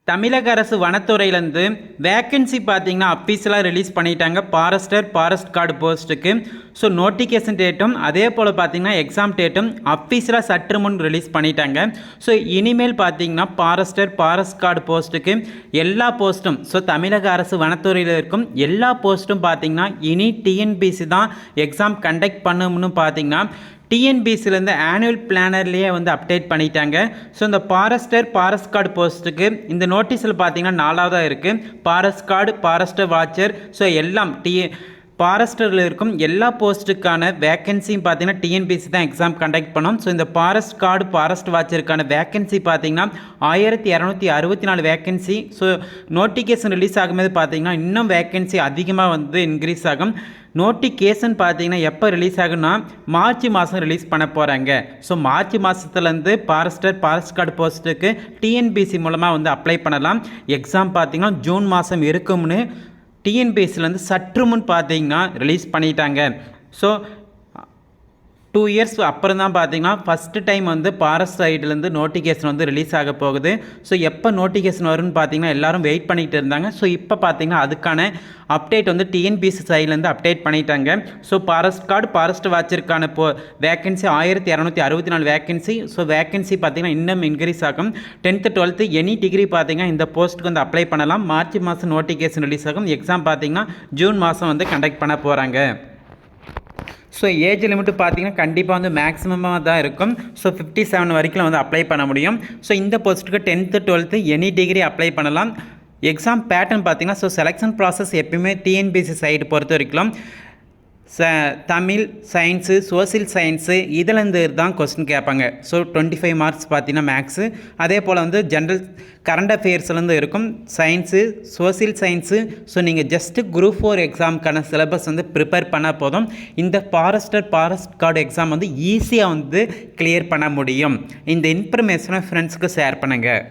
தமிழக அரசு வனத்துறையிலேருந்து வேக்கன்சி பார்த்தீங்கன்னா அஃபீஷியலாக ரிலீஸ் பண்ணிட்டாங்க ஃபாரஸ்ட் கார்டு போஸ்ட்டுக்கு. ஸோ நோட்டிஃபிகேஷன் டேட்டும் அதே போல் பார்த்தீங்கன்னா எக்ஸாம் டேட்டும் அஃபீஷியலாக சற்று முன் ரிலீஸ் பண்ணிட்டாங்க. ஸோ இனிமேல் பார்த்தீங்கன்னா ஃபாரஸ்ட் கார்டு போஸ்ட்டுக்கு எல்லா போஸ்ட்டும் தமிழக அரசு வனத்துறையில் இருக்கும் எல்லா போஸ்ட்டும் பார்த்தீங்கன்னா இனி டிஎன்பிசி தான் எக்ஸாம் கண்டக்ட் பண்ணணும்னு பார்த்தீங்கன்னா டிஎன்பிசிலேருந்து ஆனுவல் பிளானர்லேயே அப்டேட் பண்ணிட்டாங்க. ஸோ இந்த ஃபாரஸ்ட் கார்டு போஸ்ட்டுக்கு இந்த நோட்டீஸில் பார்த்தீங்கன்னா 4வதாக இருக்குது ஃபாரஸ்ட் வாட்சர். ஸோ எல்லாம் ஃபாரஸ்டரில் இருக்கும் எல்லா போஸ்ட்டுக்கான வேக்கன்சியும் பார்த்தீங்கன்னா டிஎன்பிசி தான் எக்ஸாம் கண்டக்ட் பண்ணோம். ஸோ இந்த ஃபாரஸ்ட் வாட்சருக்கான வேக்கன்சி பார்த்தீங்கன்னா 1264 வேக்கன்சி. ஸோ நோட்டிஃபிகேஷன் ரிலீஸ் ஆகும்போது பார்த்தீங்கன்னா இன்னும் வேக்கன்சி அதிகமாக இன்க்ரீஸ் ஆகும். நோட்டிஃபிகேஷன் பார்த்தீங்கன்னா எப்போ ரிலீஸ் ஆகுன்னா மார்ச் மாதம் ரிலீஸ் பண்ண போகிறாங்க. ஸோ மார்ச் மாதத்துலேருந்து ஃபாரஸ்ட் கார்டு போஸ்ட்டுக்கு டிஎன்பிசி மூலமாக அப்ளை பண்ணலாம். எக்ஸாம் பார்த்தீங்கன்னா ஜூன் மாதம் இருக்கும்னு டிஎன்பிசிலேருந்து சற்று முன் பார்த்தீங்கன்னா ரிலீஸ் பண்ணிட்டாங்க. ஸோ 2 இயர்ஸ் அப்புறம் தான் பார்த்தீங்கன்னா ஃபஸ்ட்டு டைம் ஃபாரஸ்ட் சைட்லேருந்து நோட்டிஃபிகேஷன் ரிலீஸ் ஆக போகுது. ஸோ எப்போ நோட்டிஃபிகேஷன் வரும்னு பார்த்தீங்கன்னா எல்லோரும் வெயிட் பண்ணிகிட்டு இருந்தாங்க. ஸோ இப்போ பார்த்தீங்கன்னா அதுக்கான அப்டேட் டிஎன்பிசி சைட்லேருந்து அப்டேட் பண்ணிட்டாங்க. ஸோ ஃபாரஸ்ட் வாட்சருக்கான வேக்கன்சி 1264 வேக்கன்சி. ஸோ வேக்கன்சி பார்த்தீங்கன்னா இன்னும் இன்க்ரீஸ் ஆகும். 10th 12th எனி டிகிரி பார்த்தீங்கன்னா இந்த போஸ்ட்டுக்கு அப்ளை பண்ணலாம். மார்ச் மாதம் நோட்டிஃபிகேஷன் ரிலீஸ் ஆகும். எக்ஸாம் பார்த்தீங்கன்னா ஜூன் மாதம் கண்டக்ட் பண்ண போகிறாங்க. ஸோ ஏஜ் லிமிட்டு பார்த்தீங்கன்னா கண்டிப்பாக மேக்ஸிமமாக தான் இருக்கும். ஸோ 57 வரைக்கும் அப்ளை பண்ண முடியும். ஸோ இந்த போஸ்ட்டுக்கு 10th 12th any degree apply பண்ணலாம். எக்ஸாம் பேட்டர்ன் பார்த்தீங்கன்னா செலெக்ஷன் ப்ராசஸ் எப்பயுமே டிஎன்பிசி சைடு பொறுத்த வரைக்கும் தமிழ், சயின்ஸு, சோசியல் சயின்ஸு இதிலேருந்து தான் கொஸ்டின் கேட்பாங்க. ஸோ 25 மார்க்ஸ் பார்த்தீங்கன்னா மேக்ஸு. அதே போல் ஜென்ரல் கரண்ட் அஃபேர்ஸ்லேருந்து இருக்கும் சயின்ஸு, சோசியல் சயின்ஸு. ஸோ நீங்கள் ஜஸ்ட்டு குரூப் 4 எக்ஸாமுக்கான சிலபஸ் ப்ரிப்பேர் பண்ணால் போதும். இந்த ஃபாரஸ்ட் கார்டு எக்ஸாம் ஈஸியாக கிளியர் பண்ண முடியும். இந்த இன்ஃபர்மேஷனை ஃப்ரெண்ட்ஸுக்கு ஷேர் பண்ணுங்கள்.